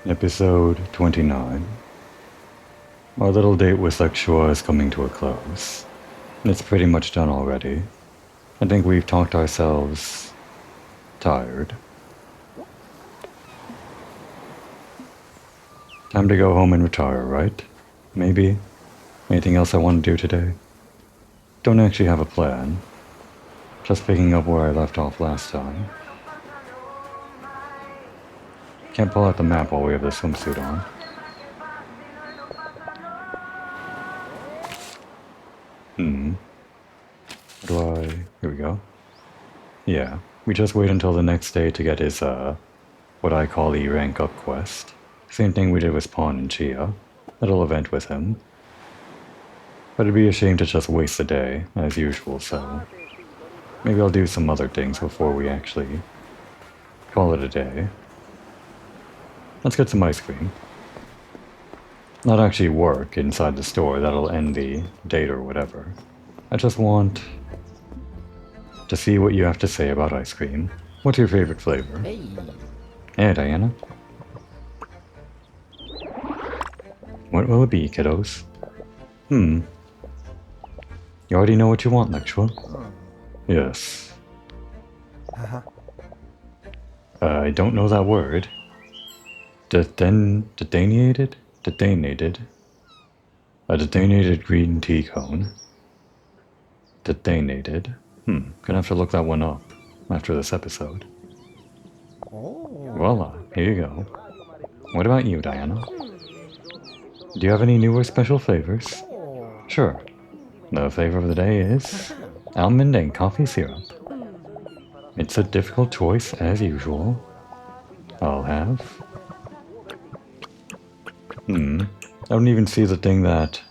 Episode 29. Our little date with Lexua is coming to a close. It's pretty much done already. I think we've talked ourselves tired. Time to go home and retire, right? Maybe? Anything else I want to do today? Don't actually have a plan. Just picking up where I left off last time. Can't pull out the map while we have the swimsuit on. Here we go. Yeah, we just wait until the next day to get his, what I call the rank up quest. Same thing we did with Pawn and Chia. Little event with him. But it'd be a shame to just waste the day, as usual, so... maybe I'll do some other things before we actually call it a day. Let's get some ice cream. Not actually work inside the store, that'll end the date or whatever. I just want to see what you have to say about ice cream. What's your favorite flavor? Hey. Hey, Diana. What will it be, kiddos? You already know what you want, Lexua? Yes. I don't know that word. Detonated? Detonated. A detonated green tea cone. Detonated. Gonna have to look that one up after this episode. Voila, here you go. What about you, Diana? Do you have any new or special flavors? Sure. The flavor of the day is almond and coffee syrup. It's a difficult choice, as usual. I'll have... I don't even see the thing that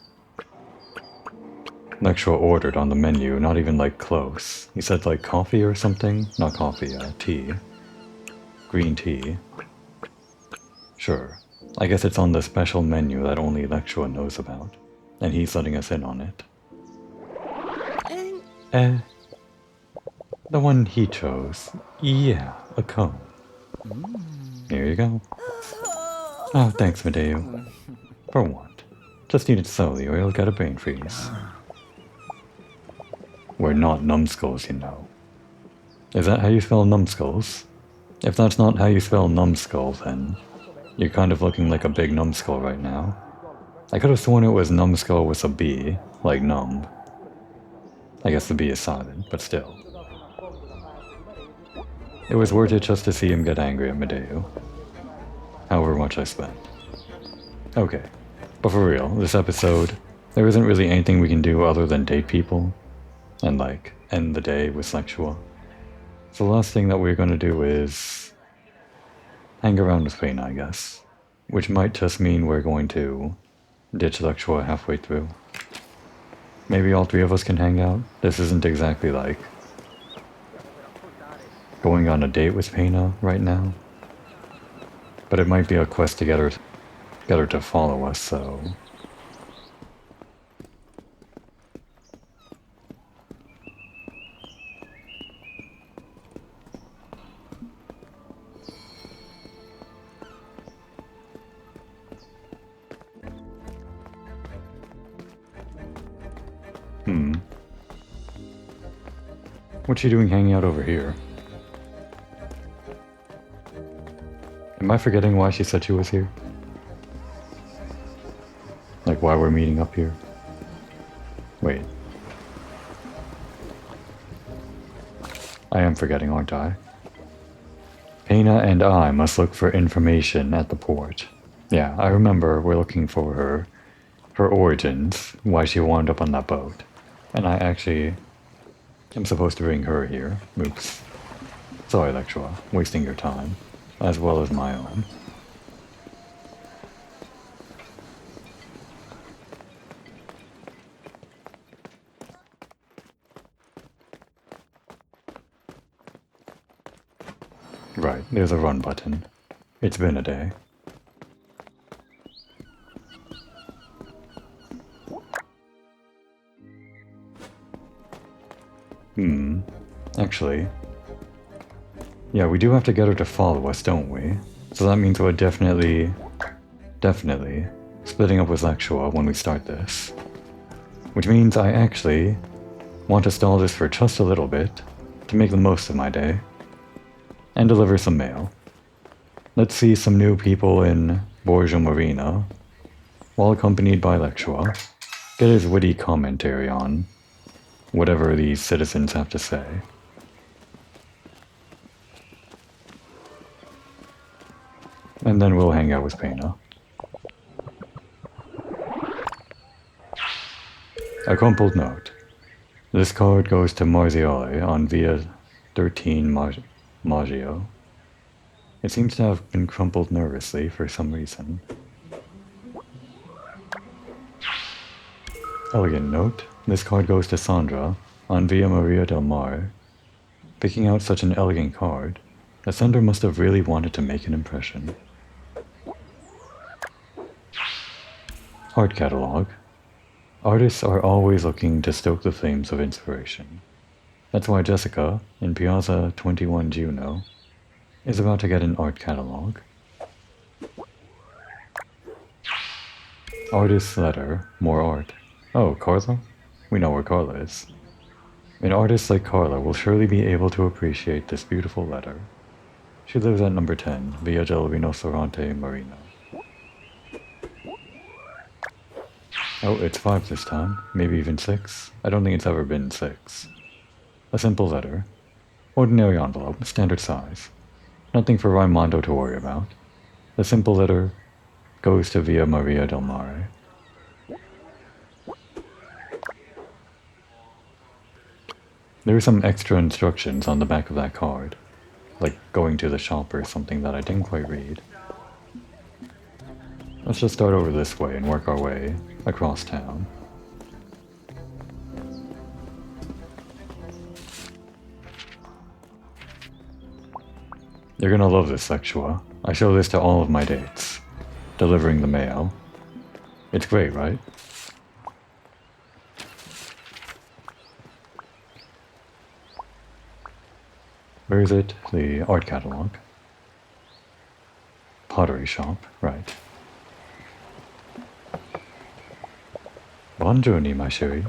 Lexua ordered on the menu, not even like close. He said like coffee or something? Not coffee, tea. Green tea. Sure. I guess it's on the special menu that only Lexua knows about. And he's letting us in on it. The one he chose. Yeah, a cone. Here you go. Oh, thanks, Medeo. For what? Just eat it slowly or you'll get a brain freeze. We're not numbskulls, you know. Is that how you spell numbskulls? If that's not how you spell numbskull, then you're kind of looking like a big numbskull right now. I could have sworn it was numbskull with a B, like numb. I guess the B is silent, but still. It was worth it just to see him get angry at Medeo. However much I spent. Okay, but for real, this episode, there isn't really anything we can do other than date people and like end the day with Lexua. So the last thing that we're gonna do is hang around with Faina, I guess. Which might just mean we're going to ditch Lexua halfway through. Maybe all three of us can hang out. This isn't exactly like going on a date with Faina right now. But it might be a quest to get her to follow us, so... What you doing hanging out over here? Am I forgetting why she said she was here? Like why we're meeting up here? Wait. I am forgetting, aren't I? Faina and I must look for information at the port. Yeah, I remember we're looking for her origins, why she wound up on that boat. And I actually am supposed to bring her here. Oops. Sorry, Lexua, wasting your time, as well as my own. Right, there's a run button. It's been a day. Actually... yeah, we do have to get her to follow us, don't we? So that means we'll definitely Definitely splitting up with Lexua when we start this. Which means I actually want to stall this for just a little bit to make the most of my day. And deliver some mail. Let's see some new people in Borgia Marina, while accompanied by Lexua, get his witty commentary on whatever these citizens have to say. And then we'll hang out with Pena. A crumpled note. This card goes to Marziale on Via 13 Maggio. It seems to have been crumpled nervously for some reason. Elegant note. This card goes to Sandra on Via Maria del Mar. Picking out such an elegant card, the sender must have really wanted to make an impression. Art catalog. Artists are always looking to stoke the flames of inspiration. That's why Jessica, in Piazza 21 Juno, is about to get an art catalog. Artist's letter, more art. Oh, Carla? We know where Carla is. An artist like Carla will surely be able to appreciate this beautiful letter. She lives at number 10, Via del Rinoceronte Marino. Oh, it's 5 this time. Maybe even 6. I don't think it's ever been 6. A simple letter. Ordinary envelope, standard size. Nothing for Raimondo to worry about. The simple letter goes to Via Maria del Mare. There are some extra instructions on the back of that card, like going to the shop or something that I didn't quite read. Let's just start over this way and work our way across town. You're gonna love this, Lexua. I show this to all of my dates. Delivering the mail. It's great, right? Where is it? The art catalog. Pottery shop, right. Buongiorno, my Sherry.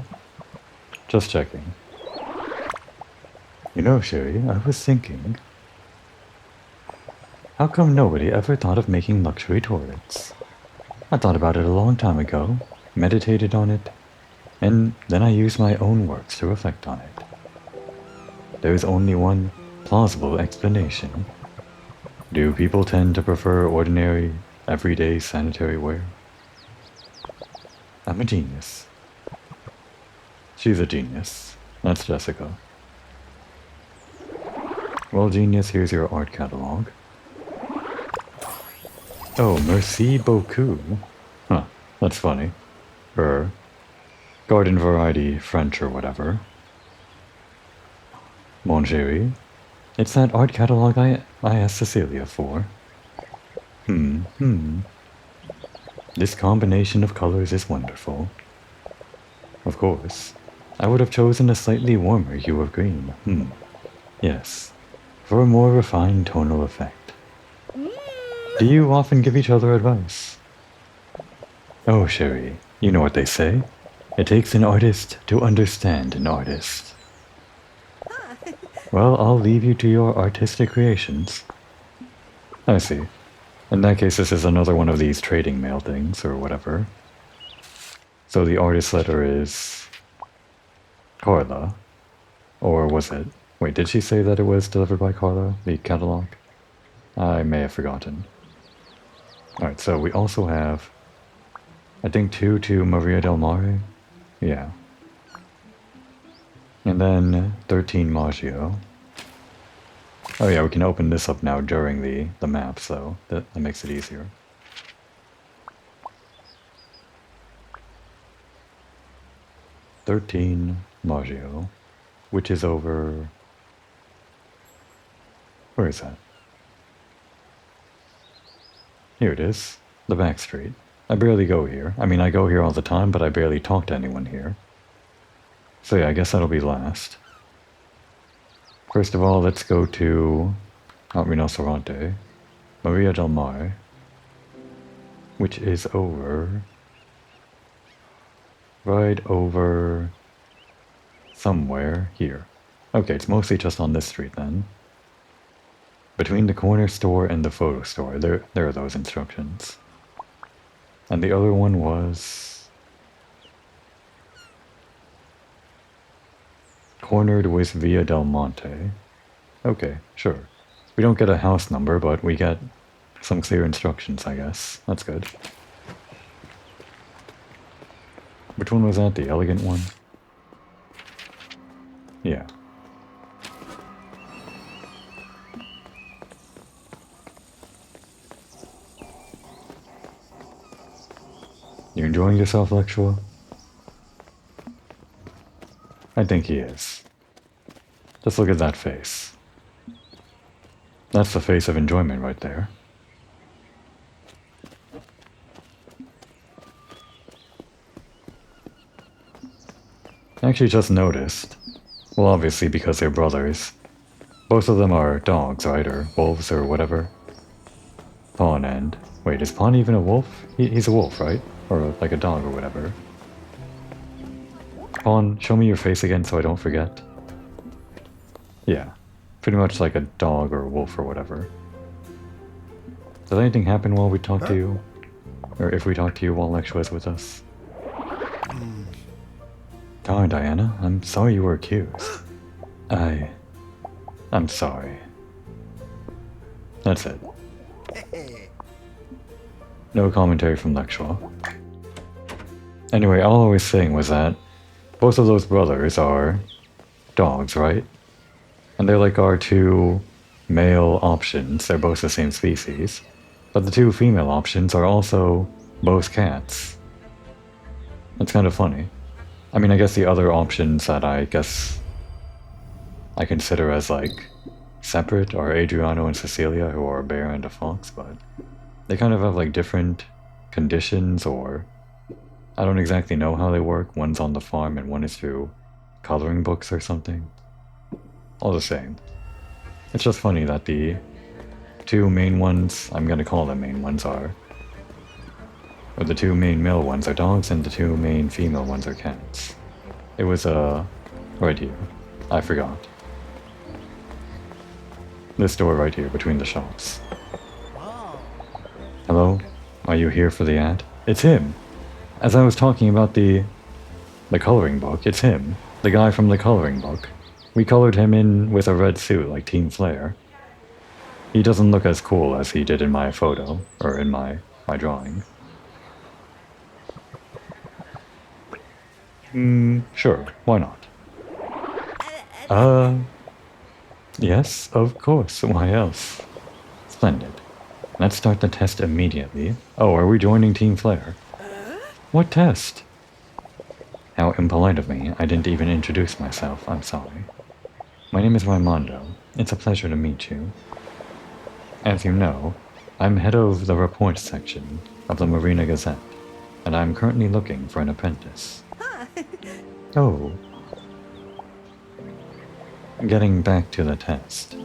Just checking. You know, Sherry, I was thinking, how come nobody ever thought of making luxury toilets? I thought about it a long time ago, meditated on it, and then I used my own works to reflect on it. There is only one plausible explanation. Do people tend to prefer ordinary, everyday sanitary wear? I'm a genius. She's a genius. That's Jessica. Well, genius, here's your art catalog. Oh, merci beaucoup. Huh, that's funny. Garden variety French or whatever. Mon chéri, it's that art catalog I asked Cecilia for. This combination of colors is wonderful. Of course, I would have chosen a slightly warmer hue of green. Yes, for a more refined tonal effect. Do you often give each other advice? Oh, Sherry, you know what they say. It takes an artist to understand an artist. Well, I'll leave you to your artistic creations. I see. In that case, this is another one of these trading mail things, or whatever. So the artist's letter is Carla. Or was it? Wait, did she say that it was delivered by Carla, the catalog? I may have forgotten. Alright, so we also have, I think 2 to Maria del Mare. Yeah. And then 13 Maggio. Oh yeah, we can open this up now during the map, so that makes it easier. "13 Maggio," which is over... Where is that? Here it is, the back street. I barely go here. I mean, I go here all the time, but I barely talk to anyone here. So yeah, I guess that'll be last. First of all, let's go to Rinoceronte, Maria del Mar. which is over... right over... somewhere here. Okay, it's mostly just on this street then. Between the corner store and the photo store, there are those instructions. And the other one was... cornered with Via del Monte. Okay, sure. We don't get a house number, but we get some clear instructions, I guess. That's good. Which one was that? The elegant one? Yeah. You enjoying yourself, Lexua? I think he is. Just look at that face. That's the face of enjoyment right there. I actually just noticed. Well, obviously because they're brothers. Both of them are dogs, right? Or wolves or whatever. Pawn and... wait, is Pawn even a wolf? He's a wolf, right? Or like a dog or whatever. Pawn, show me your face again so I don't forget. Yeah. Pretty much like a dog or a wolf or whatever. Did anything happen while we talked to you? Or if we talked to you while Lex was with us? Darn, Diana, I'm sorry you were accused. I'm sorry. That's it. No commentary from Lexua. Anyway, all I was saying was that both of those brothers are dogs, right? And they're like our two male options. They're both the same species. But the two female options are also both cats. It's kind of funny. I mean, I guess the other options that I guess I consider as like separate are Adriano and Cecilia, who are a bear and a fox, but they kind of have like different conditions, or I don't exactly know how they work. One's on the farm and one is through coloring books or something. All the same. It's just funny that the two main ones, I'm gonna call them main ones, or the two main male ones are dogs and the two main female ones are cats. It was, right here. I forgot. This door right here between the shops. Hello? Are you here for the ad? It's him! As I was talking about the coloring book, it's him. The guy from the coloring book. We colored him in with a red suit like Team Flare. He doesn't look as cool as he did in my photo, or in my drawing. Sure, why not? Yes, of course, why else? Splendid. Let's start the test immediately. Oh, are we joining Team Flare? What test? How impolite of me, I didn't even introduce myself, I'm sorry. My name is Raimondo. It's a pleasure to meet you. As you know, I'm head of the reports section of the Marina Gazette, and I'm currently looking for an apprentice. Oh. Getting back to the test.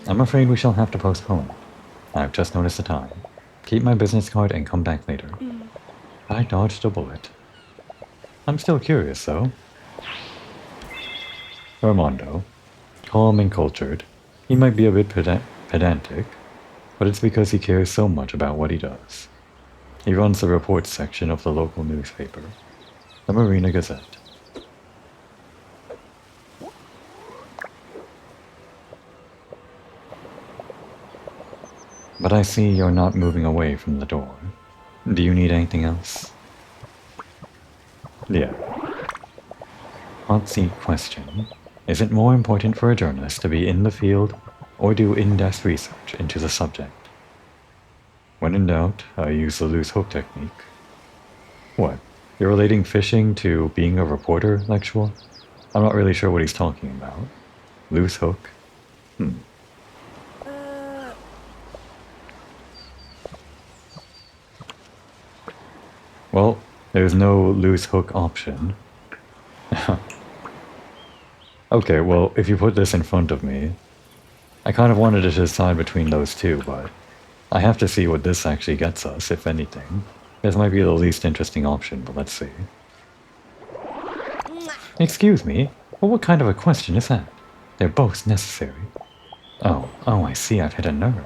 I'm afraid we shall have to postpone it. I've just noticed the time. Keep my business card and come back later. I dodged a bullet. I'm still curious, though. Armando. Calm and cultured. He might be a bit pedantic, but it's because he cares so much about what he does. He runs the reports section of the local newspaper, the Marina Gazette. But I see you're not moving away from the door. Do you need anything else? Yeah. Hot seat question. Is it more important for a journalist to be in the field or do in-depth research into the subject? When in doubt, I use the loose hook technique. What? You're relating fishing to being a reporter, Lexua? I'm not really sure what he's talking about. Loose hook? Well, there's no loose hook option. Okay, well, if you put this in front of me, I kind of wanted to decide between those two, but I have to see what this actually gets us, if anything. This might be the least interesting option, but let's see. Excuse me, but what kind of a question is that? They're both necessary. Oh, I see I've hit a nerve.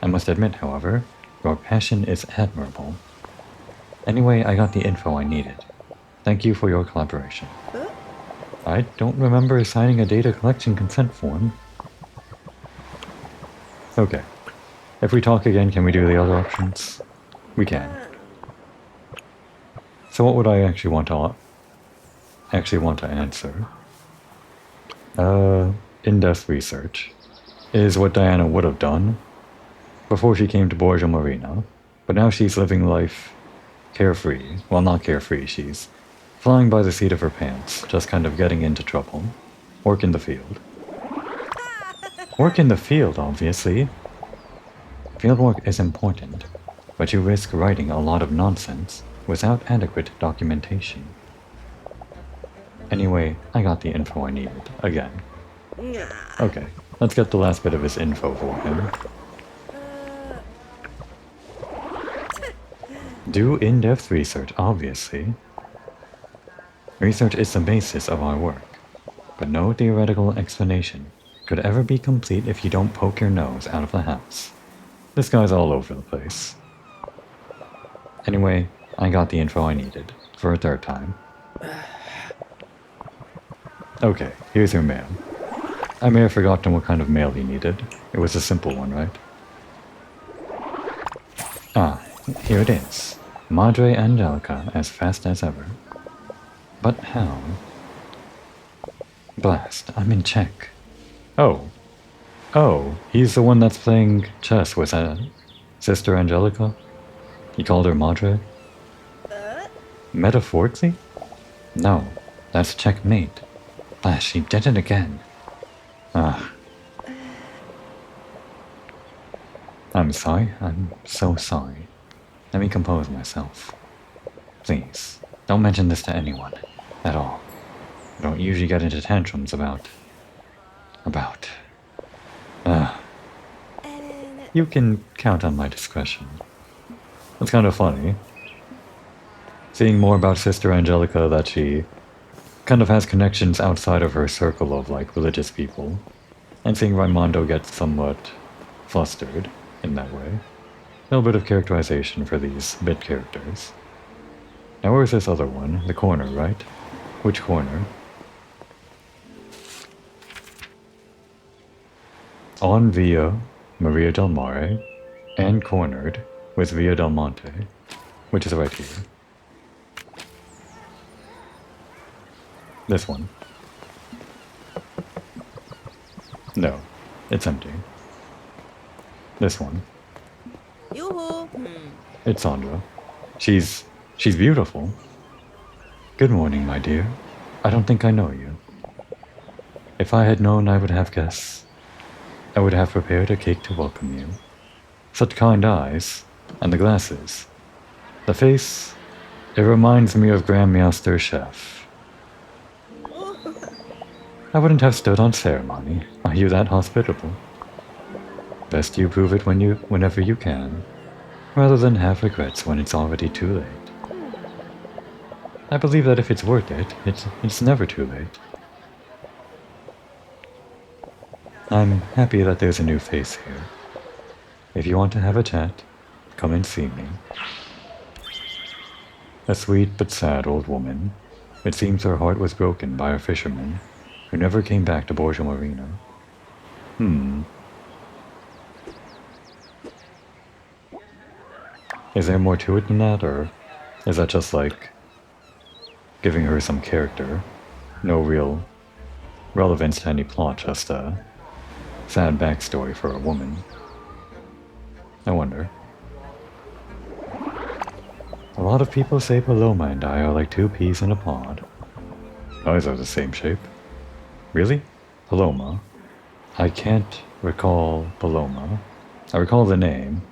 I must admit, however, your passion is admirable. Anyway, I got the info I needed. Thank you for your collaboration. I don't remember signing a data collection consent form. Okay. If we talk again, can we do the other options? We can. So what would I actually want to answer? In-depth research is what Diana would have done before she came to Borgia Marina, but now she's living life carefree. Well, not carefree, she's flying by the seat of her pants, just kind of getting into trouble. Work in the field. Work in the field, obviously. Fieldwork is important, but you risk writing a lot of nonsense without adequate documentation. Anyway, I got the info I needed, again. Okay, let's get the last bit of his info for him. Do in-depth research, obviously. Research is the basis of our work, but no theoretical explanation could ever be complete if you don't poke your nose out of the house. This guy's all over the place. Anyway, I got the info I needed, for a third time. Okay, here's your mail. I may have forgotten what kind of mail he needed. It was a simple one, right? Ah, here it is. Madre Angelica, as fast as ever. But how? Blast, I'm in check. Oh, he's the one that's playing chess with Sister Angelica? He called her Madre? Metaphorically? No, that's checkmate. Ah, she did it again. Ah. I'm sorry. I'm so sorry. Let me compose myself. Please, don't mention this to anyone. At all. I don't usually get into tantrums about... You can count on my discretion. It's kind of funny. Seeing more about Sister Angelica, that she kind of has connections outside of her circle of, like, religious people. And seeing Raimondo get somewhat flustered in that way. A little bit of characterization for these bit characters. Now where's this other one? The corner, right? Which corner? On Via Maria del Mare and cornered with Via del Monte, which is right here. This one. No, it's empty. This one. Yoo-hoo! It's Sandra. She's beautiful. Good morning, my dear. I don't think I know you. If I had known, I would have guessed. I would have prepared a cake to welcome you. Such kind eyes, and the glasses. The face, it reminds me of Grandmaster Chef. I wouldn't have stood on ceremony. Are you that hospitable? Best you prove it whenever you can, rather than have regrets when it's already too late. I believe that if it's worth it, it's never too late. I'm happy that there's a new face here. If you want to have a chat, come and see me. A sweet but sad old woman. It seems her heart was broken by a fisherman who never came back to Borgia Marina. Is there more to it than that, or is that just like giving her some character? No real relevance to any plot, just a sad backstory for a woman. I wonder. A lot of people say Paloma and I are like two peas in a pod. Eyes are the same shape. Really? Paloma? I can't recall Paloma. I recall the name.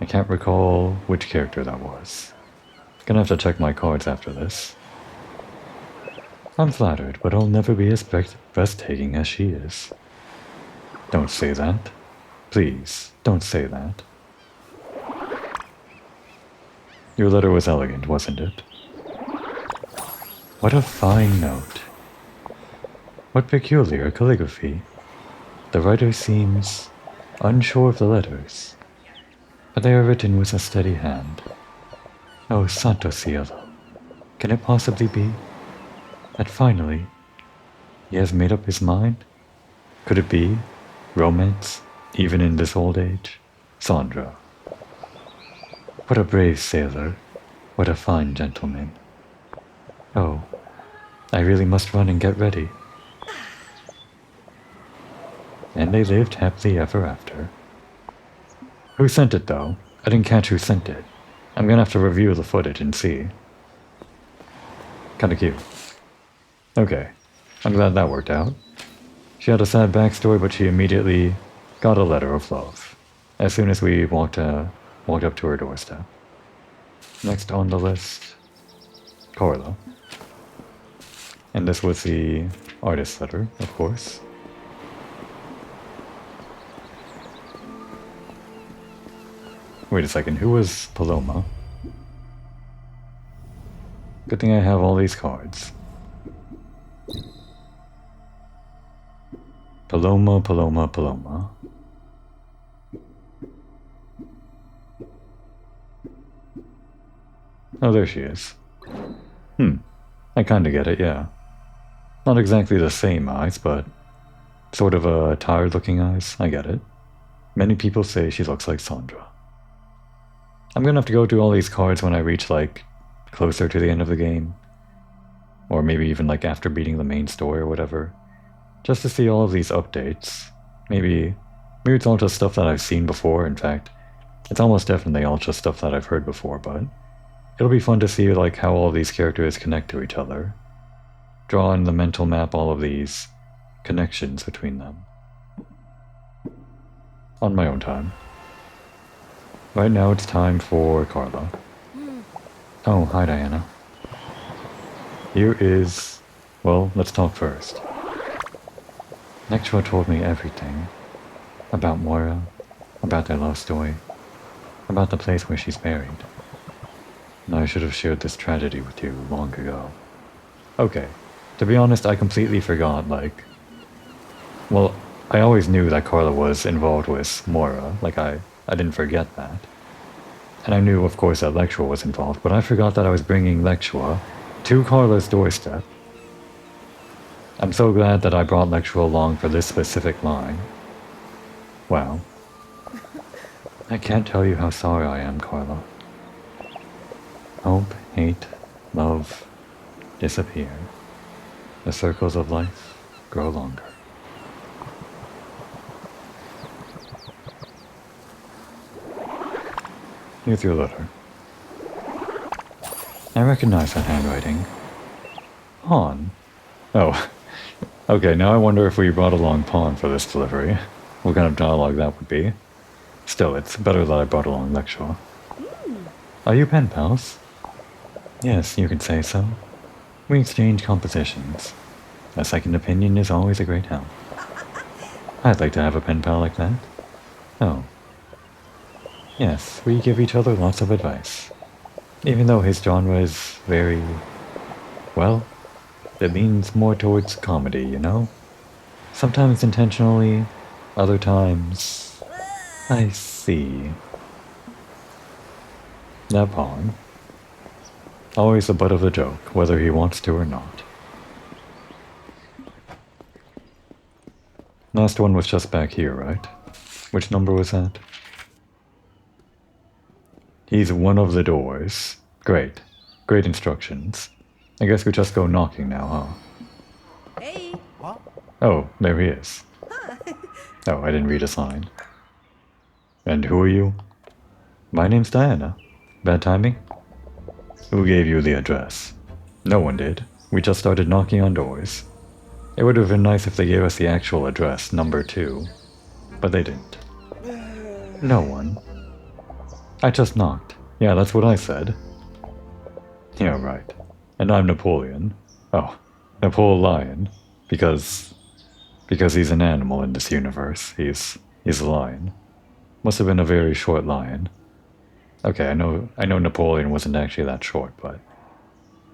I can't recall which character that was. Gonna have to check my cards after this. I'm flattered, but I'll never be as breathtaking as she is. Don't say that. Please, don't say that. Your letter was elegant, wasn't it? What a fine note. What peculiar calligraphy. The writer seems unsure of the letters, but they are written with a steady hand. Oh, santo cielo. Can it possibly be that finally he has made up his mind? Could it be romance, even in this old age? Sandra. What a brave sailor. What a fine gentleman. Oh, I really must run and get ready. And they lived happily ever after. Who sent it, though? I didn't catch who sent it. I'm gonna have to review the footage and see. Kinda cute. Okay, I'm glad that worked out. She had a sad backstory, but she immediately got a letter of love as soon as we walked up to her doorstep. Next on the list, Carla. And this was the artist's letter, of course. Wait a second, who was Paloma? Good thing I have all these cards. Paloma, Paloma, Paloma. Oh, there she is. I kinda get it, yeah. Not exactly the same eyes, but sort of tired-looking eyes. I get it. Many people say she looks like Sandra. I'm gonna have to go through all these cards when I reach, like, closer to the end of the game. Or maybe even, like, after beating the main story or whatever. Just to see all of these updates. Maybe it's all just stuff that I've seen before. In fact, it's almost definitely all just stuff that I've heard before, but it'll be fun to see, like, how all these characters connect to each other. Draw in the mental map all of these connections between them. On my own time. Right now it's time for Carla. Oh, hi Diana. Here is... well, let's talk first. Nectua told me everything. About Moira, about their love story, about the place where she's buried. And I should have shared this tragedy with you long ago. Okay, to be honest, I completely forgot, like... well, I always knew that Carla was involved with Moira, like I didn't forget that. And I knew, of course, that Lectua was involved, but I forgot that I was bringing Lectua to Carla's doorstep. I'm so glad that I brought Lectua along for this specific line. Wow. I can't tell you how sorry I am, Carla. Hope, hate, love disappear. The circles of life grow longer. Here's your letter. I recognize that handwriting. Pawn? Oh, okay, now I wonder if we brought along Pawn for this delivery. What kind of dialogue that would be. Still, it's better that I brought along Lectua. Are you pen pals? Yes, you could say so. We exchange compositions. A second opinion is always a great help. I'd like to have a pen pal like that. Oh. Yes, we give each other lots of advice. Even though his genre is very... well, it leans more towards comedy, you know? Sometimes intentionally, other times... I see. That Pawn. Always the butt of the joke, whether he wants to or not. Last one was just back here, right? Which number was that? He's one of the doors. Great. Great instructions. I guess we just go knocking now, huh? Hey. Oh, there he is. Oh, I didn't read a sign. And who are you? My name's Diana. Bad timing? Who gave you the address? No one did. We just started knocking on doors. It would have been nice if they gave us the actual address, number 2. But they didn't. No one. I just knocked. Yeah, that's what I said. Yeah, right. And I'm Napoleon. Oh, Napoleon. Because he's an animal in this universe. He's He's a lion. Must have been a very short lion. Okay, I know Napoleon wasn't actually that short, but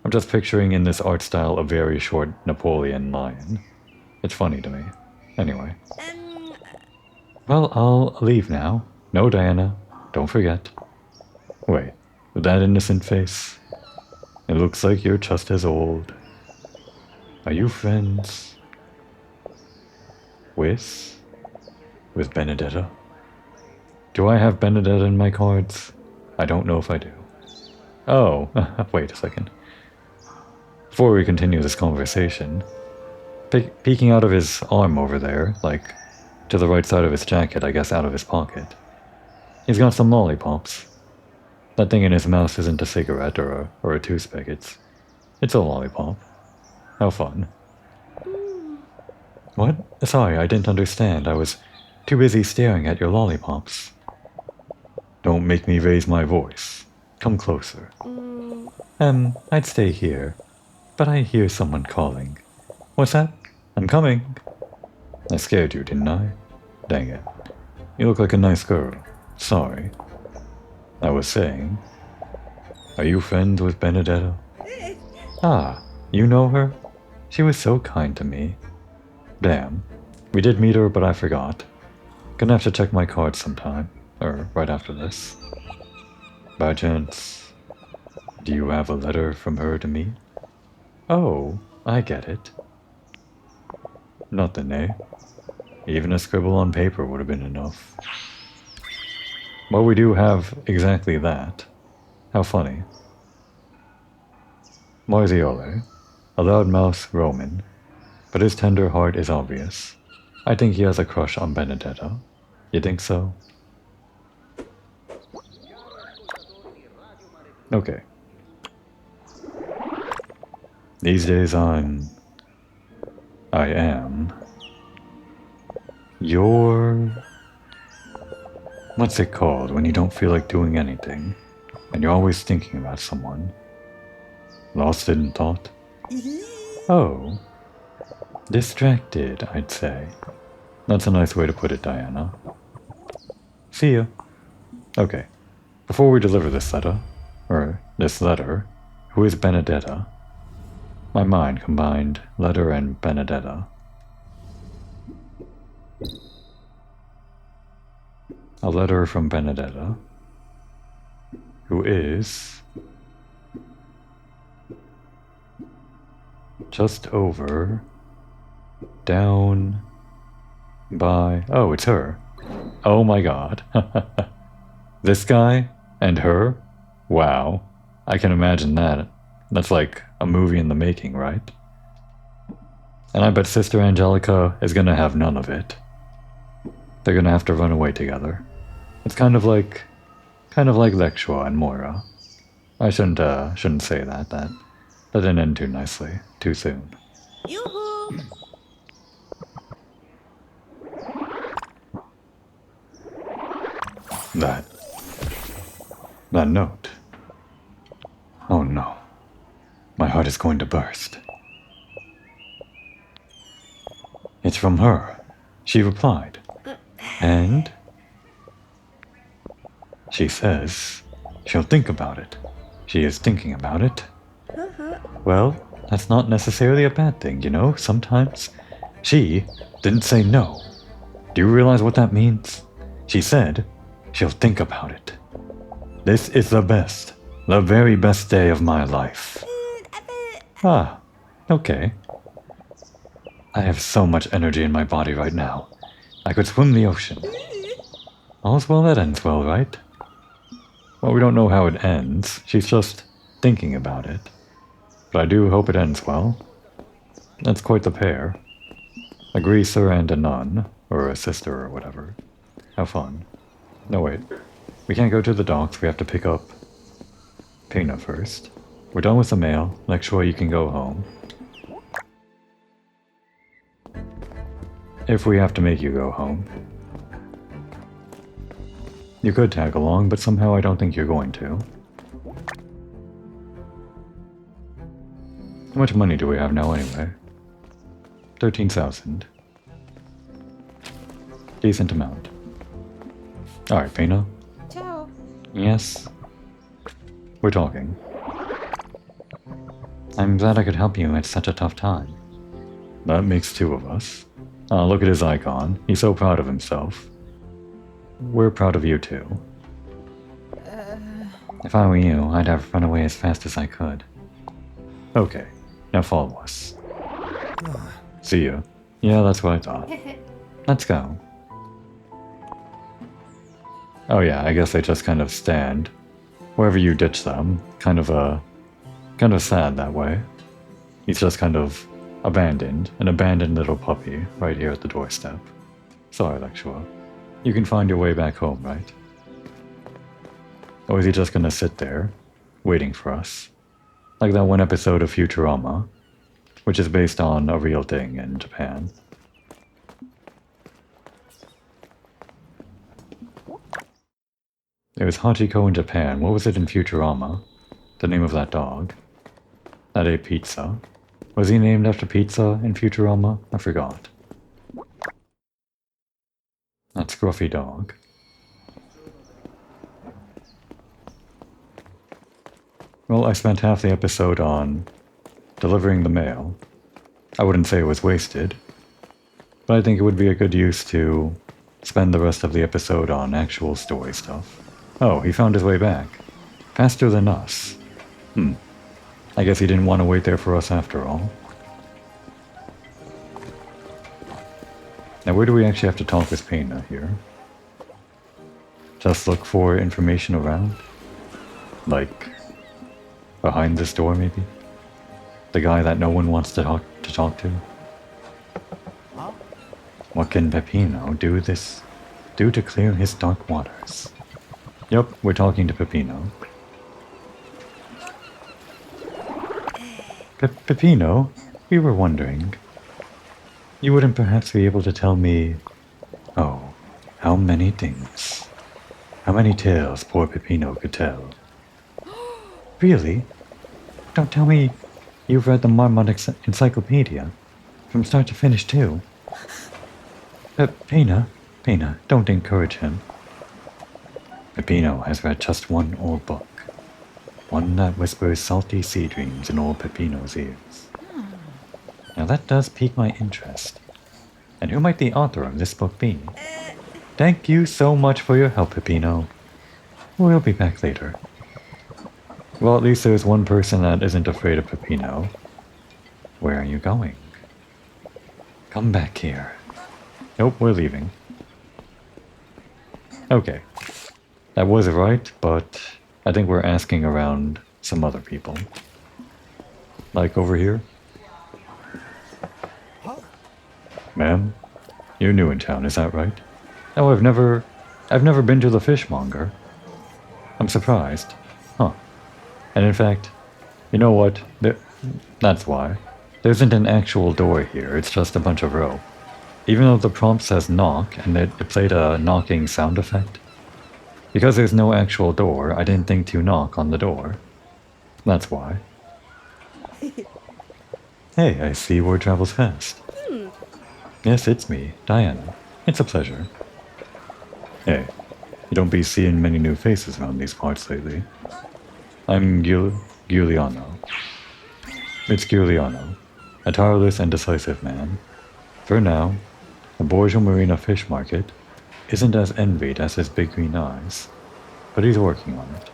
I'm just picturing in this art style a very short Napoleon lion. It's funny to me. Anyway. Well, I'll leave now. No, Diana. Don't forget. Wait, with that innocent face? It looks like you're just as old. Are you friends with Benedetta? Do I have Benedetta in my cards? I don't know if I do. Oh, wait a second. Before we continue this conversation, peeking out of his arm over there, like to the right side of his jacket, I guess out of his pocket, he's got some lollipops. That thing in his mouth isn't a cigarette or a toothpick, it's a lollipop. How fun. What? Sorry, I didn't understand. I was too busy staring at your lollipops. Don't make me raise my voice. Come closer. I'd stay here, but I hear someone calling. What's that? I'm coming. I scared you, didn't I? Dang it. You look like a nice girl. Sorry. I was saying, are you friends with Benedetta? Ah, you know her? She was so kind to me. Damn. We did meet her, but I forgot. Gonna have to check my cards sometime. Or right after this. By chance, do you have a letter from her to me? Oh, I get it. Nothing, eh? Even a scribble on paper would have been enough. Well, we do have exactly that. How funny. Marziole, a loudmouth Roman, but his tender heart is obvious. I think he has a crush on Benedetta. You think so? Okay. These days I am your... What's it called when you don't feel like doing anything, and you're always thinking about someone? Lost in thought? Oh. Distracted, I'd say. That's a nice way to put it, Diana. See ya. Okay. Before we deliver this letter, who is Benedetta? My mind combined letter and Benedetta. A letter from Benedetta, who is just over, down, by... Oh, it's her. Oh my god. This guy and her? Wow. I can imagine that. That's like a movie in the making, right? And I bet Sister Angelica is gonna have none of it. They're gonna have to run away together. It's kind of like Lexua and Moira. I shouldn't say that. That didn't end too nicely, too soon. Yoo-hoo! That note. Oh no. My heart is going to burst. It's from her. She replied. And she says she'll think about it. She is thinking about it. Well, that's not necessarily a bad thing, you know? Sometimes she didn't say no. Do you realize what that means? She said she'll think about it. This is the very best day of my life. Ah, okay. I have so much energy in my body right now. I could swim the ocean. All's well that ends well, right? Well, we don't know how it ends. She's just thinking about it. But I do hope it ends well. That's quite the pair. A greaser and a nun, or a sister or whatever. How fun. No, wait. We can't go to the docks. We have to pick up Pina first. We're done with the mail. Next show you can go home. If we have to make you go home. You could tag along, but somehow I don't think you're going to. How much money do we have now anyway? 13,000. Decent amount. Alright, Pina. Ciao. Yes? We're talking. I'm glad I could help you at such a tough time. That makes two of us. Look at his icon. He's so proud of himself. We're proud of you too. If I were you, I'd have run away as fast as I could. Okay, now follow us. See ya. Yeah, that's what I thought. Let's go. Oh yeah, I guess they just kind of stand wherever you ditch them. Kind of sad that way. He's just kind of abandoned, an abandoned little puppy right here at the doorstep. Sorry, Lectua. You can find your way back home, right? Or is he just gonna sit there, waiting for us? Like that one episode of Futurama, which is based on a real thing in Japan. It was Hachiko in Japan. What was it in Futurama? The name of that dog. That ate pizza. Was he named after pizza in Futurama? I forgot. That scruffy dog. Well, I spent half the episode on delivering the mail. I wouldn't say it was wasted, but I think it would be a good use to spend the rest of the episode on actual story stuff. Oh, he found his way back. Faster than us. I guess he didn't want to wait there for us after all. Now where do we actually have to talk with Pena here? Just look for information around? Like, behind this door maybe? The guy that no one wants to talk to? What can Peppino do to clear his dark waters? Yep, we're talking to Peppino. Peppino, we were wondering. You wouldn't perhaps be able to tell me... Oh, how many things. How many tales poor Peppino could tell. Really? Don't tell me you've read the Marmot Encyclopedia. From start to finish, too. Pena, don't encourage him. Peppino has read just one old book. One that whispers salty sea dreams in old Peppino's ears. Now that does pique my interest. And who might the author of this book be? Thank you so much for your help, Peppino. We'll be back later. Well, at least there's one person that isn't afraid of Peppino. Where are you going? Come back here. Nope, we're leaving. Okay. That was right, but I think we're asking around some other people. Like over here? Ma'am, you're new in town, is that right? Oh, I've never been to the fishmonger. I'm surprised. Huh. And in fact, you know what? That's why. There isn't an actual door here, it's just a bunch of rope. Even though the prompt says knock, and it played a knocking sound effect. Because there's no actual door, I didn't think to knock on the door. That's why. Hey, I see word travels fast. Yes, it's me, Diana. It's a pleasure. Hey, you don't be seeing many new faces around these parts lately. I'm Giuliano. It's Giuliano, a tireless and decisive man. For now, the Borgia Marina fish market isn't as envied as his big green eyes, but he's working on it.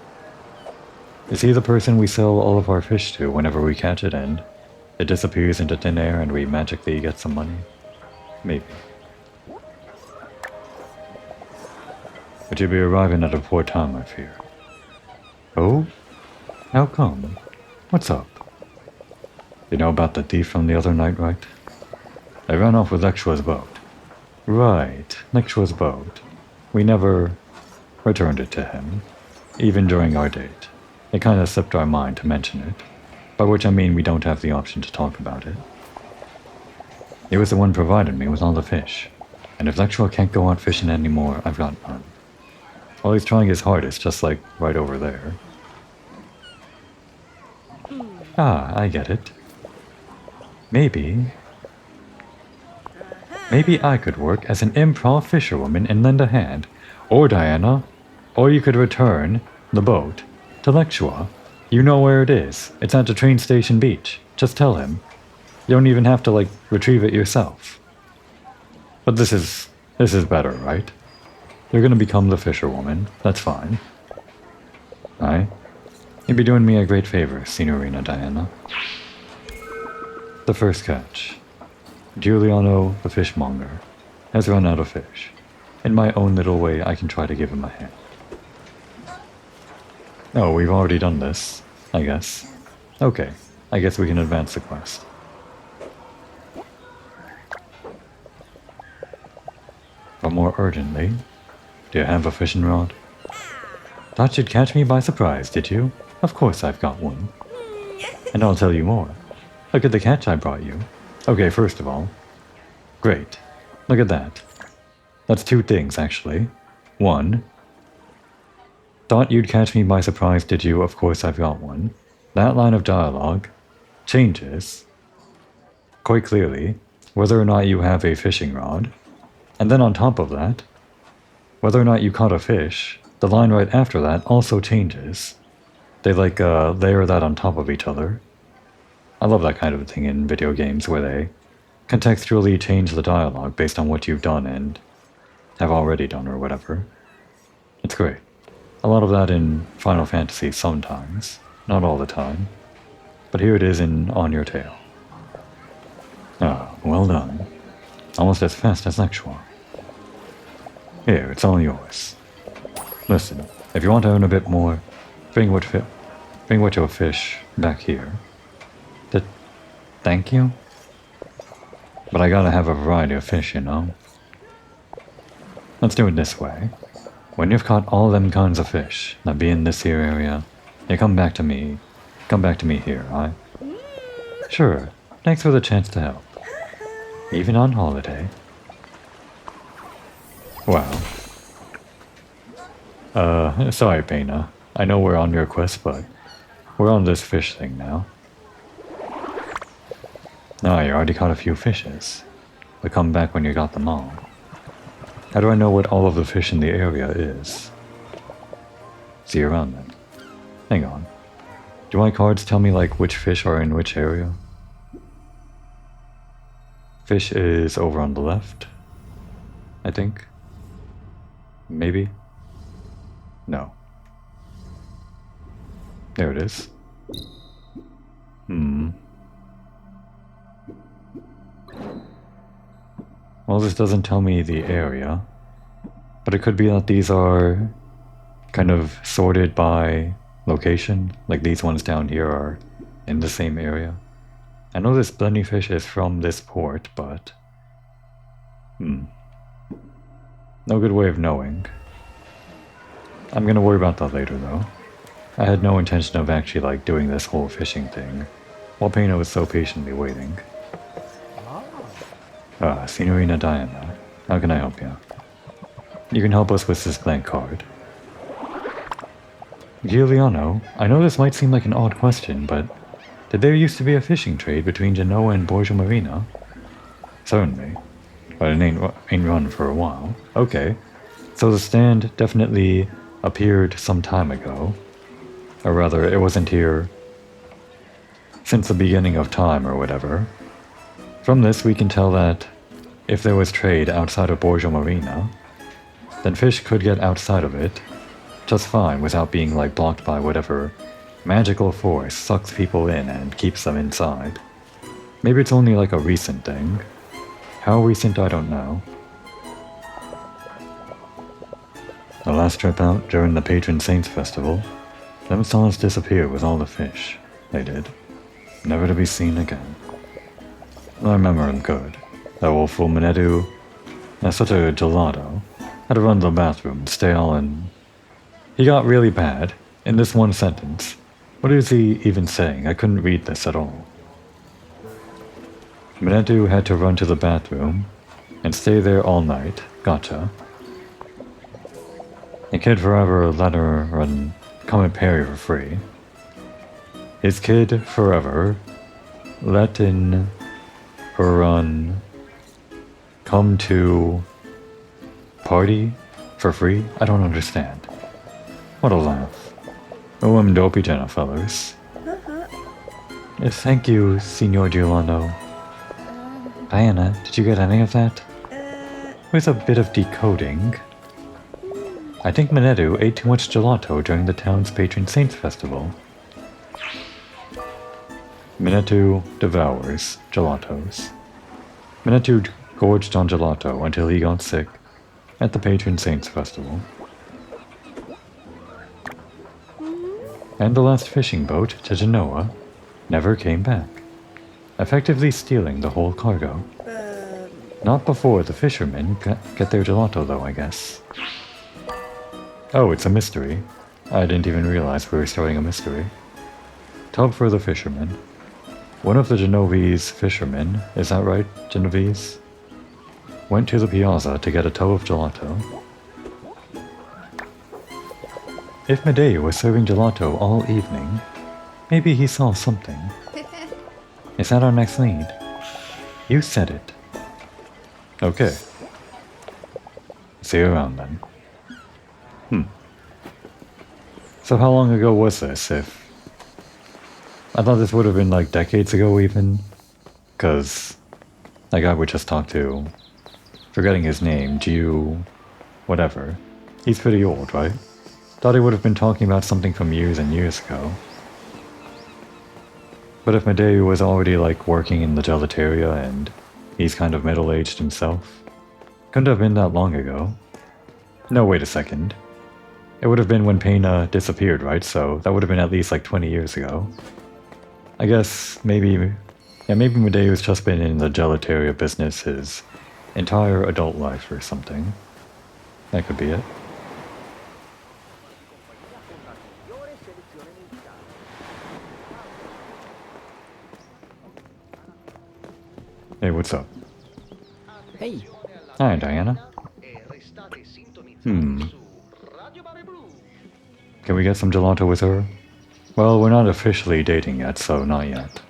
Is he the person we sell all of our fish to whenever we catch it and it disappears into thin air and we magically get some money? Maybe. But you'll be arriving at a poor time, I fear. Oh? How come? What's up? You know about the thief from the other night, right? I ran off with Lectua's boat. Right, Lectua's boat. We never returned it to him, even during our date. It kinda slipped our mind to mention it, by which I mean we don't have the option to talk about it. He was the one provided me with all the fish, and if Lectua can't go out fishing anymore, I've got none. Well, he's trying his hardest, just like right over there. Ah, I get it. Maybe I could work as an improv fisherwoman and lend a hand, Or Diana. Or you could return the boat to Lexua. You know where it is. It's at the train station beach. Just tell him. You don't even have to, like, retrieve it yourself. But this is better, right? You're gonna become the fisherwoman. That's fine. Aye. You'd be doing me a great favor, Signorina Diana. The first catch. Giuliano, the fishmonger, has run out of fish. In my own little way, I can try to give him a hand. Oh, we've already done this, I guess. Okay, I guess we can advance the quest. But more urgently, do you have a fishing rod? Thought you'd catch me by surprise, did you? Of course I've got one. And I'll tell you more. Look at the catch I brought you. Okay, first of all. Great. Look at that. That's two things, actually. One. Thought you'd catch me by surprise, did you? Of course I've got one. That line of dialogue changes quite clearly whether or not you have a fishing rod. And then on top of that, whether or not you caught a fish, the line right after that also changes. They layer that on top of each other. I love that kind of thing in video games where they contextually change the dialogue based on what you've done and have already done or whatever. It's great. A lot of that in Final Fantasy sometimes, not all the time. But here it is in On Your Tail. Ah, well done. Almost as fast as Lexua. Here, it's all yours. Listen, if you want to earn a bit more, bring what your fish back here. Thank you? But I gotta have a variety of fish, you know? Let's do it this way. When you've caught all them kinds of fish that be in this here area, you come back to me. Come back to me here, aye? Sure, thanks for the chance to help. Even on holiday. Wow. Sorry, Pena. I know we're on your quest, but we're on this fish thing now. Ah, you already caught a few fishes. But come back when you got them all. How do I know what all of the fish in the area is? See you around then. Hang on. Do my cards tell me, like, which fish are in which area? Fish is over on the left, I think. Maybe? No. There it is. Well, this doesn't tell me the area, but it could be that these are kind of sorted by location, like these ones down here are in the same area. I know this blenny fish is from this port, but... no good way of knowing. I'm gonna worry about that later, though. I had no intention of actually, like, doing this whole fishing thing, while Pena was so patiently waiting. Ah, Signorina Diana, how can I help you? You can help us with this blank card. Giuliano, I know this might seem like an odd question, but did there used to be a fishing trade between Genoa and Borgia Marina? Certainly, but it ain't run for a while. Okay, so the stand definitely appeared some time ago. Or rather, it wasn't here since the beginning of time or whatever. From this, we can tell that if there was trade outside of Borgia Marina, then fish could get outside of it just fine without being, like, blocked by whatever magical force sucks people in and keeps them inside. Maybe it's only like a recent thing. How recent, I don't know. The last trip out during the Patron Saints Festival, them saw us disappear with all the fish. They did. Never to be seen again. I remember him good. That old fool Minedu, that's such a gelato. Had to run to the bathroom, stale, and... He got really bad, in this one sentence. What is he even saying? I couldn't read this at all. Minedu had to run to the bathroom, and stay there all night. Gotcha. And Kid Forever let her run commentary for free. His Kid Forever let in her run come to party For free? I don't understand. What a laugh. Oh, I'm dopey dinner, fellas. Yes, thank you, Signor Giuliano. Diana, did you get any of that? With a bit of decoding. I think Minedu ate too much gelato during the town's patron saints festival. Minedu devours gelatos. Minedu gorged on gelato until he got sick at the patron saints festival. And the last fishing boat to Genoa never came back, effectively stealing the whole cargo. Not before the fishermen get their gelato though, I guess. Oh, it's a mystery. I didn't even realize we were starting a mystery. Tub for the fishermen. One of the Genovese fishermen, is that right, Genovese? Went to the piazza to get a tub of gelato. If Medea was serving gelato all evening, maybe he saw something. Is that our next lead? You said it. Okay. See you around then. So how long ago was this, I thought this would have been like decades ago even, because that guy we just talked to, forgetting his name, whatever, he's pretty old, right? Thought he would have been talking about something from years and years ago. But if Medea was already like working in the gelateria and he's kind of middle-aged himself, couldn't have been that long ago. No, wait a second. It would have been when Pena disappeared, right? So that would have been at least like 20 years ago. I guess maybe Medea's just been in the gelateria business his entire adult life or something. That could be it. Hey, what's up? Hey. Hi, Diana. Can we get some gelato with her? Well, we're not officially dating yet, so not yet.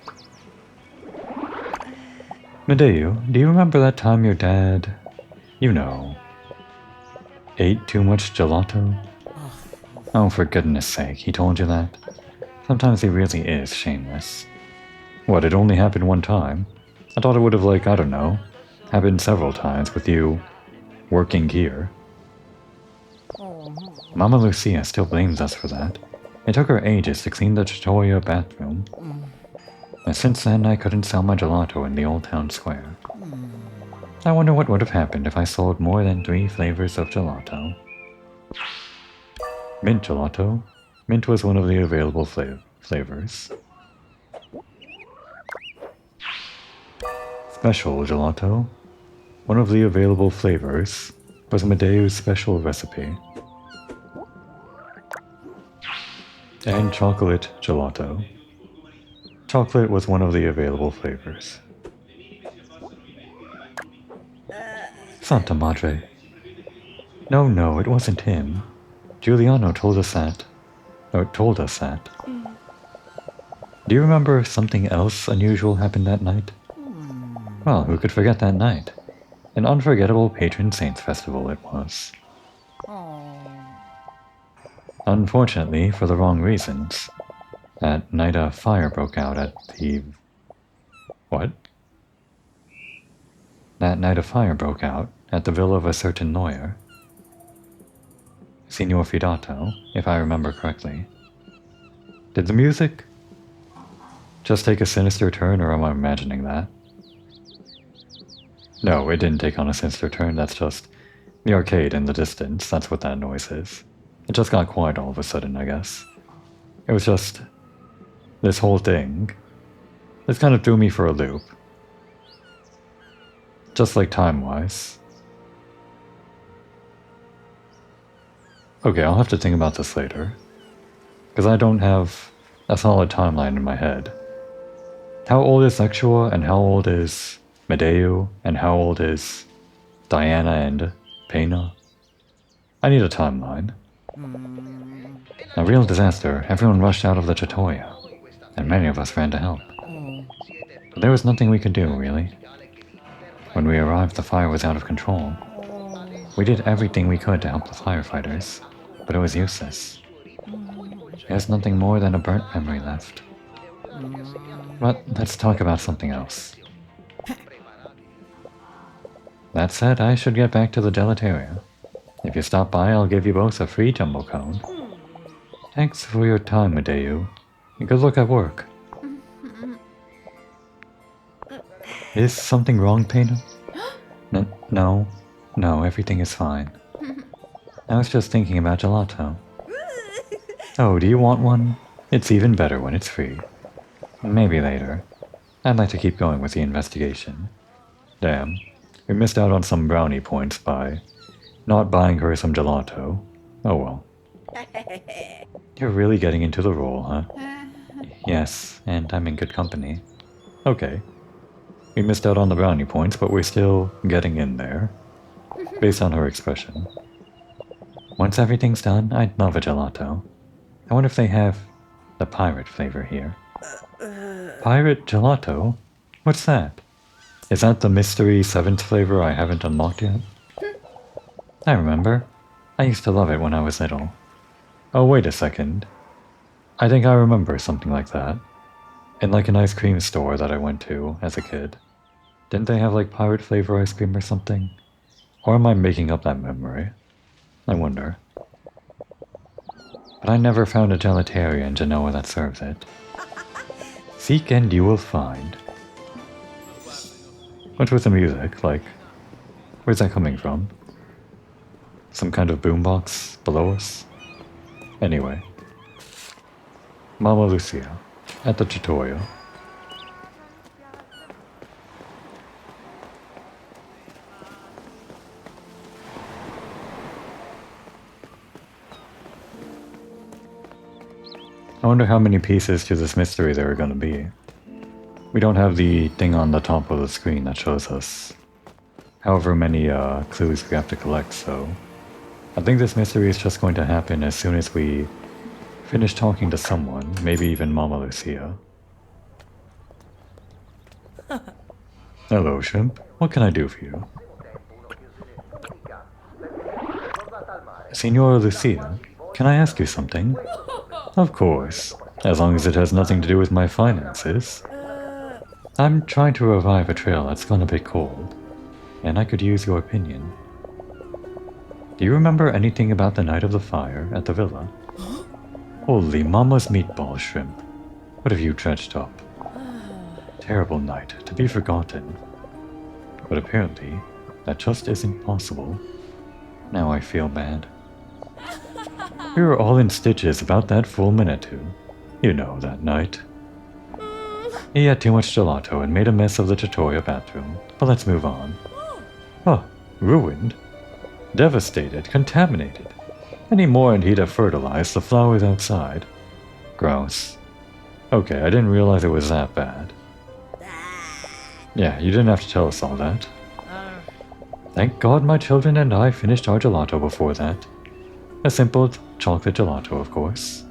Medea, do you remember that time your dad, ate too much gelato? Oh, for goodness sake, he told you that? Sometimes he really is shameless. What, it only happened one time? I thought it would have, like, I don't know, happened several times with you working here. Mama Lucia still blames us for that. It took her ages to clean the trattoria bathroom. And since then, I couldn't sell my gelato in the old town square. I wonder what would have happened if I sold more than 3 flavors of gelato. Mint gelato. Mint was one of the available flavors. Special gelato. One of the available flavors was Medea's special recipe. And chocolate gelato. Chocolate was one of the available flavors. Santa Madre. No, it wasn't him. Giuliano told us that. Do you remember something else unusual happened that night? Well, who could forget that night? An unforgettable patron saints festival it was. Unfortunately, for the wrong reasons. That night a fire broke out at the... What? That night a fire broke out at the villa of a certain lawyer. Signor Fidato, if I remember correctly. Did the music just take a sinister turn, or am I imagining that? No, it didn't take on a sinister turn, that's just the arcade in the distance, that's what that noise is. It just got quiet all of a sudden, I guess. It was just... this whole thing. This kind of threw me for a loop. Just like time-wise. Okay, I'll have to think about this later. Because I don't have a solid timeline in my head. How old is Sexua, and how old is Medea, and how old is Diana and Pena? I need a timeline. A real disaster. Everyone rushed out of the trattoria, and many of us ran to help. But there was nothing we could do, really. When we arrived, the fire was out of control. We did everything we could to help the firefighters, but it was useless. There's nothing more than a burnt memory left. But let's talk about something else. That said, I should get back to the gelateria. If you stop by, I'll give you both a free jumbo cone. Thanks for your time, Madeu. Good luck at work. Is something wrong, Pena? No, everything is fine. I was just thinking about gelato. Oh, do you want one? It's even better when it's free. Maybe later. I'd like to keep going with the investigation. Damn, we missed out on some brownie points by not buying her some gelato. Oh well. You're really getting into the role, huh? Yes, and I'm in good company. Okay. We missed out on the brownie points, but we're still getting in there. Based on her expression. Once everything's done, I'd love a gelato. I wonder if they have the pirate flavor here. Pirate gelato? What's that? Is that the mystery 7th flavor I haven't unlocked yet? I remember. I used to love it when I was little. Oh, wait a second. I think I remember something like that. In like an ice cream store that I went to as a kid. Didn't they have like pirate flavor ice cream or something? Or am I making up that memory? I wonder. But I never found a gelateria in Genoa that serves it. Seek and you will find. What's with the music? Like, where's that coming from? Some kind of boombox below us? Anyway. Mama Lucia, at the tutorial. I wonder how many pieces to this mystery there are going to be. We don't have the thing on the top of the screen that shows us however many clues we have to collect, so I think this mystery is just going to happen as soon as we finish talking to someone, maybe even Mama Lucia. Hello, Shrimp. What can I do for you? Signora Lucia, can I ask you something? Of course, as long as it has nothing to do with my finances. I'm trying to revive a trail that's gone a bit cold, and I could use your opinion. Do you remember anything about the night of the fire at the villa? Holy mama's meatball, Shrimp. What have you dredged up? Terrible night, to be forgotten. But apparently, that just isn't possible. Now I feel bad. We were all in stitches about that full minute too. You know, that night. He had too much gelato and made a mess of the tutorial bathroom, but let's move on. Oh, ruined? Devastated, contaminated. Any more and he'd have fertilized the flowers outside. Gross. Okay, I didn't realize it was that bad. Yeah, you didn't have to tell us all that. Thank God my children and I finished our gelato before that. A simple chocolate gelato, of course.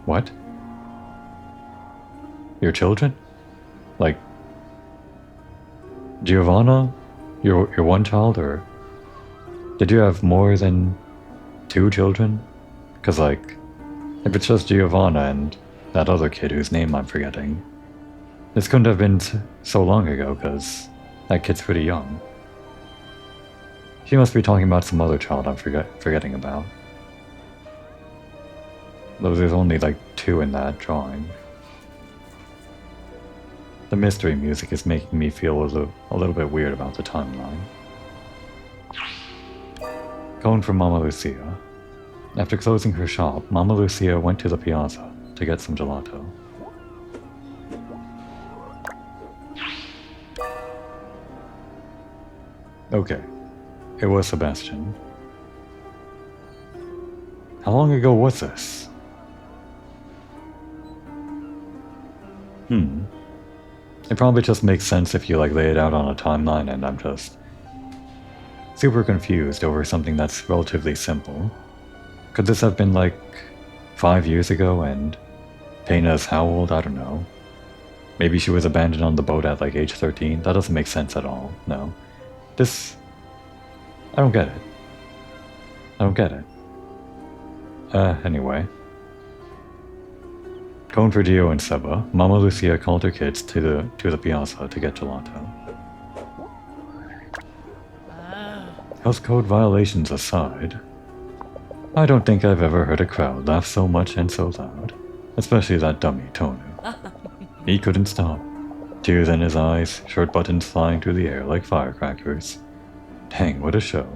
What? Your children? Like Giovanna? Your one child, or did you have more than 2 children? Cause like, if it's just Giovanna and that other kid whose name I'm forgetting, this couldn't have been so long ago, cause that kid's pretty young. She must be talking about some other child I'm forgetting about. Though there's only like 2 in that drawing. The mystery music is making me feel a little bit weird about the timeline. Going for Mama Lucia. After closing her shop, Mama Lucia went to the piazza to get some gelato. Okay, it was Sebastian. How long ago was this? It probably just makes sense if you like lay it out on a timeline and I'm just super confused over something that's relatively simple. Could this have been like 5 years ago and Pena's how old? I don't know. Maybe she was abandoned on the boat at like age 13? That doesn't make sense at all, no. This I don't get it. I don't get it. Anyway. Going for Gio and Seba, Mama Lucia called her kids to the piazza to get gelato. Health code violations aside, I don't think I've ever heard a crowd laugh so much and so loud, especially that dummy Tonu. He couldn't stop. Tears in his eyes, shirt buttons flying through the air like firecrackers. Dang, what a show.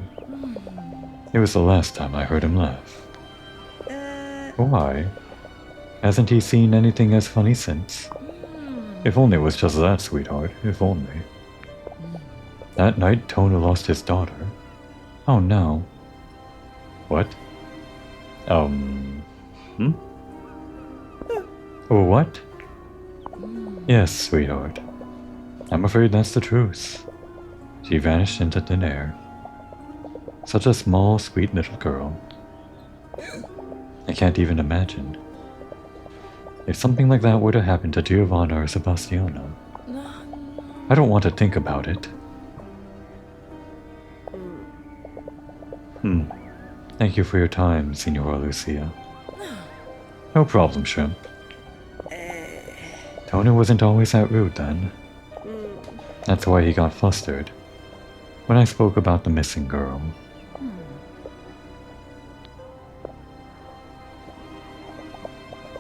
It was the last time I heard him laugh. Why? Hasn't he seen anything as funny since? If only it was just that, sweetheart, if only. That night, Tonu lost his daughter. Oh no. What? What? Yes, sweetheart. I'm afraid that's the truth. She vanished into thin air. Such a small, sweet little girl. I can't even imagine. If something like that were to happen to Giovanna or Sebastiano, I don't want to think about it. Thank you for your time, Signora Lucia. No problem, Shrimp. Tonu wasn't always that rude then. That's why he got flustered when I spoke about the missing girl.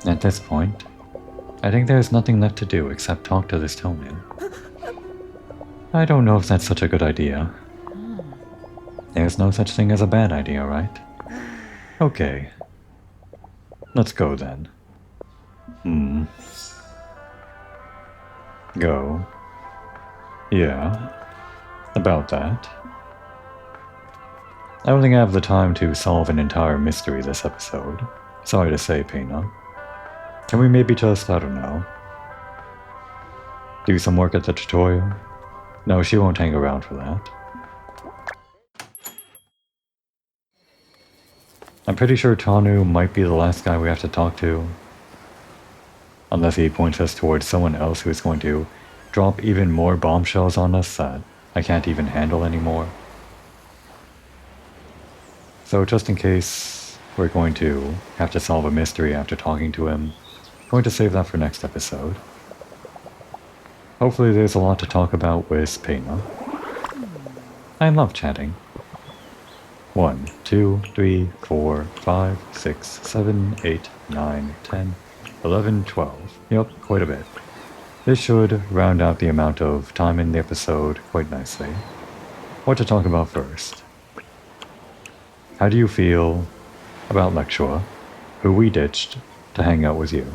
At this point, I think there's nothing left to do except talk to this Tonu. I don't know if that's such a good idea. There's no such thing as a bad idea, right? Okay. Let's go then. Go. Yeah. About that. I don't think I have the time to solve an entire mystery this episode. Sorry to say, Pena. Can we maybe just, I don't know, do some work at the tutorial? No, she won't hang around for that. I'm pretty sure Tonu might be the last guy we have to talk to. Unless he points us towards someone else who is going to drop even more bombshells on us that I can't even handle anymore. So just in case we're going to have to solve a mystery after talking to him, I'm going to save that for next episode. Hopefully there's a lot to talk about with Pena. I love chatting. 1, 2, 3, 4, 5, 6, 7, 8, 9, 10, 11, 12. Yep, quite a bit. This should round out the amount of time in the episode quite nicely. What to talk about first? How do you feel about Lectua, who we ditched to hang out with you?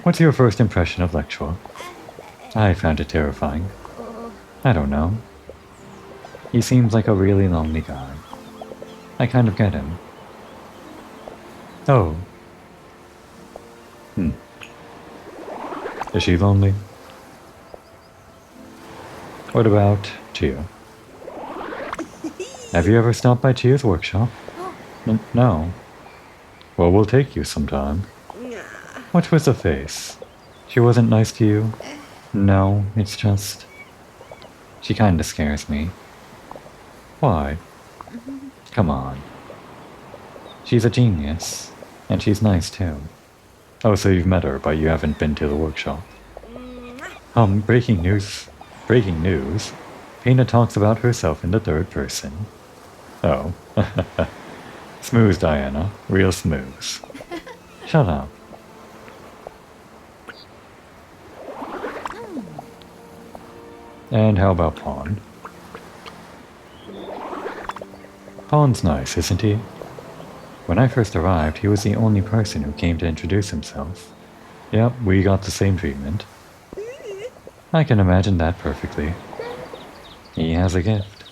What's your first impression of Lectua? I found it terrifying. I don't know. He seems like a really lonely guy. I kind of get him. Oh. Is she lonely? What about Chia? Have you ever stopped by Chia's workshop? No. Well, we'll take you sometime. What was the face? She wasn't nice to you? No, it's just... She kinda scares me. Why? Come on. She's a genius. And she's nice too. Oh, so you've met her, but you haven't been to the workshop. Breaking news. Breaking news. Pena talks about herself in the third person. Oh. Smooth, Diana. Real smooth. Shut up. And how about Pawn? Pawn's nice, isn't he? When I first arrived, he was the only person who came to introduce himself. Yep, we got the same treatment. I can imagine that perfectly. He has a gift.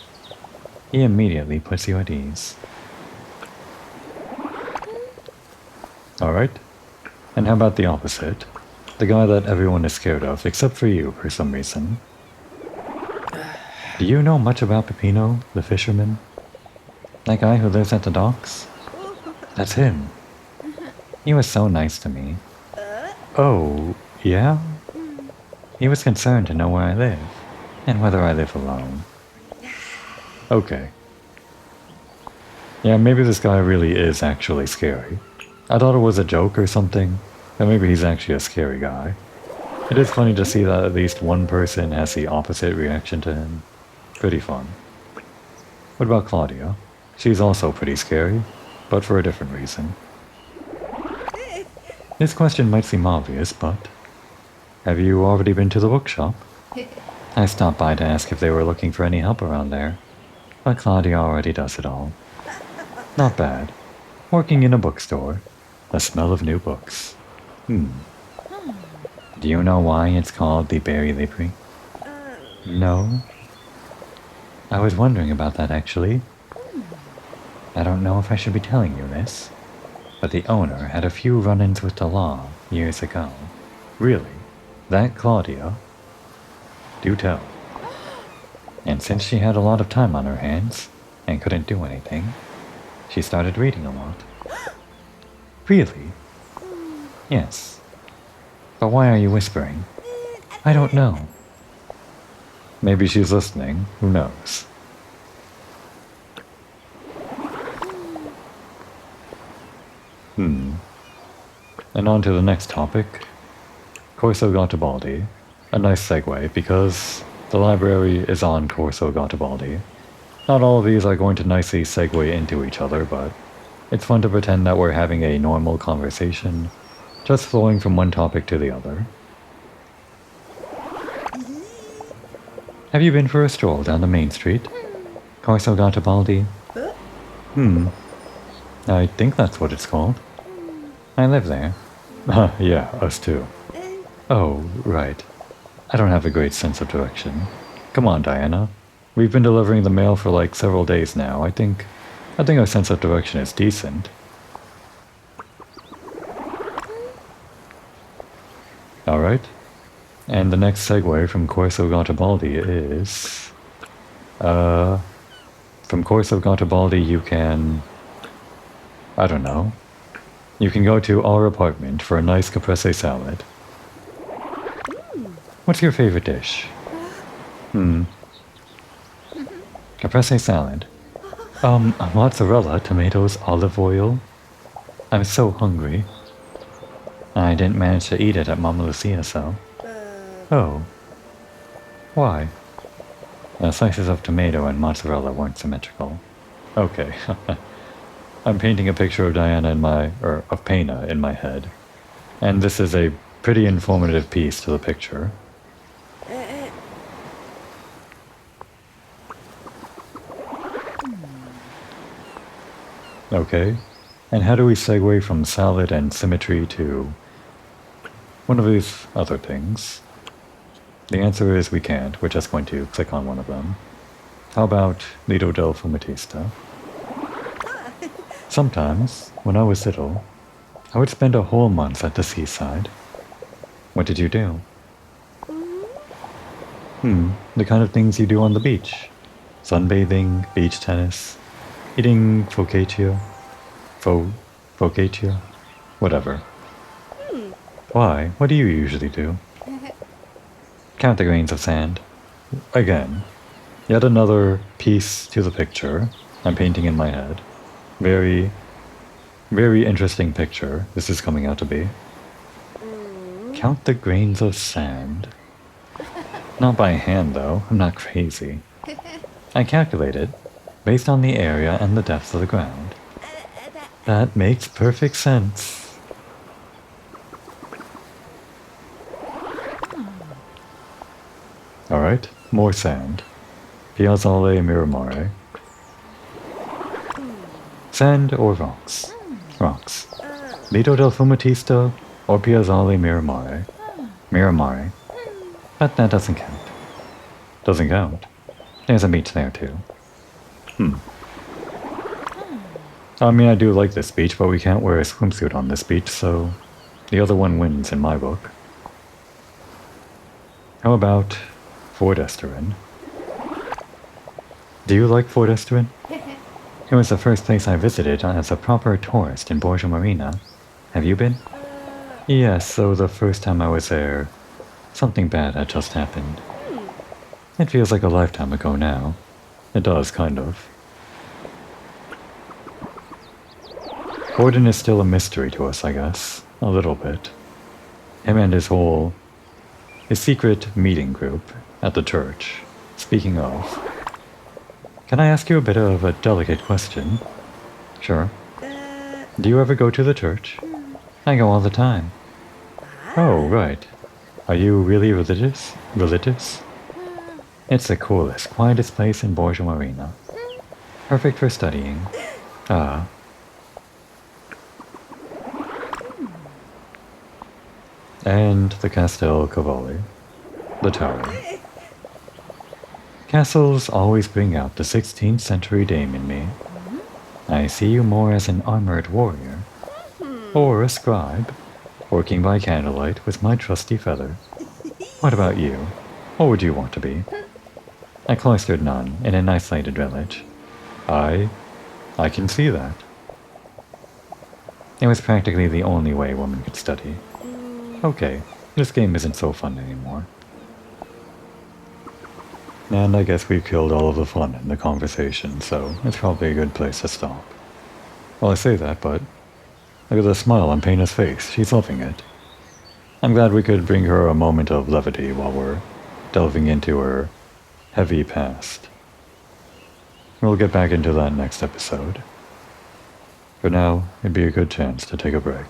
He immediately puts you at ease. Alright. And how about the opposite? The guy that everyone is scared of, except for you, for some reason. Do you know much about Peppino, the fisherman? That guy who lives at the docks? That's him. He was so nice to me. Oh, yeah? He was concerned to know where I live, and whether I live alone. Okay. Yeah, maybe this guy really is actually scary. I thought it was a joke or something, but maybe he's actually a scary guy. It is funny to see that at least one person has the opposite reaction to him. Pretty fun. What about Claudia? She's also pretty scary, but for a different reason. This question might seem obvious, but... Have you already been to the bookshop? I stopped by to ask if they were looking for any help around there, but Claudia already does it all. Not bad. Working in a bookstore. The smell of new books. Do you know why it's called the Berry Library? No? I was wondering about that actually. I don't know if I should be telling you this, but the owner had a few run-ins with the law years ago. Really? That Claudia? Do tell. And since she had a lot of time on her hands and couldn't do anything, she started reading a lot. Really? Yes. But why are you whispering? I don't know. Maybe she's listening. Who knows? And on to the next topic. Corso Garibaldi. A nice segue because the library is on Corso Garibaldi. Not all of these are going to nicely segue into each other, but it's fun to pretend that we're having a normal conversation, just flowing from one topic to the other. Have you been for a stroll down the main street? Corso Garibaldi? I think that's what it's called. I live there. Yeah, us too. Oh, right. I don't have a great sense of direction. Come on, Diana. We've been delivering the mail for like several days now. I think our sense of direction is decent. Alright. And the next segue from Corso Garibaldi is... from Corso Garibaldi you can... I don't know. You can go to our apartment for a nice caprese salad. What's your favorite dish? Caprese salad. Mozzarella, tomatoes, olive oil. I'm so hungry. I didn't manage to eat it at Mama Lucia's, so... Oh. Why? The slices of tomato and mozzarella weren't symmetrical. Okay. I'm painting a picture of Diana of Pena in my head. And this is a pretty informative piece to the picture. Okay. And how do we segue from salad and symmetry to one of these other things? The answer is we can't. We're just going to click on one of them. How about Lido del Fumatista? Sometimes, when I was little, I would spend a whole month at the seaside. What did you do? The kind of things you do on the beach. Sunbathing, beach tennis, eating focaccia, focaccia, whatever. Why? What do you usually do? Count the grains of sand. Again, yet another piece to the picture I'm painting in my head. Very, very interesting picture this is coming out to be. Count the grains of sand. Not by hand though, I'm not crazy. I calculated, based on the area and the depth of the ground. That makes perfect sense. Alright, more sand. Piazzale Miramare. Sand or rocks? Rocks. Lido del Fumatista or Piazzale Miramare? Miramare. But that doesn't count. Doesn't count. There's a beach there too. I mean, I do like this beach, but we can't wear a swimsuit on this beach, so the other one wins in my book. How about Fort Esterin? Do you like Fort Esterin? It was the first place I visited as a proper tourist in Borgia Marina. Have you been? Yes, so the first time I was there, something bad had just happened. It feels like a lifetime ago now. It does, kind of. Gordon is still a mystery to us, I guess. A little bit. Him and his secret meeting group at the church. Speaking of, can I ask you a bit of a delicate question? Sure. Do you ever go to the church? I go all the time. Oh, right. Are you really religious? Religious? It's the coolest, quietest place in Borgia Marina. Perfect for studying. Ah. And the Castel Cavalli. The tower. Castles always bring out the 16th century dame in me. I see you more as an armored warrior. Or a scribe, working by candlelight with my trusty feather. What about you? What would you want to be? A cloistered nun in an isolated village. I can see that. It was practically the only way women could study. Okay, this game isn't so fun anymore. And I guess we've killed all of the fun in the conversation, so it's probably a good place to stop. Well, I say that, but look at the smile on Pena's face. She's loving it. I'm glad we could bring her a moment of levity while we're delving into her heavy past. We'll get back into that next episode. For now, it'd be a good chance to take a break.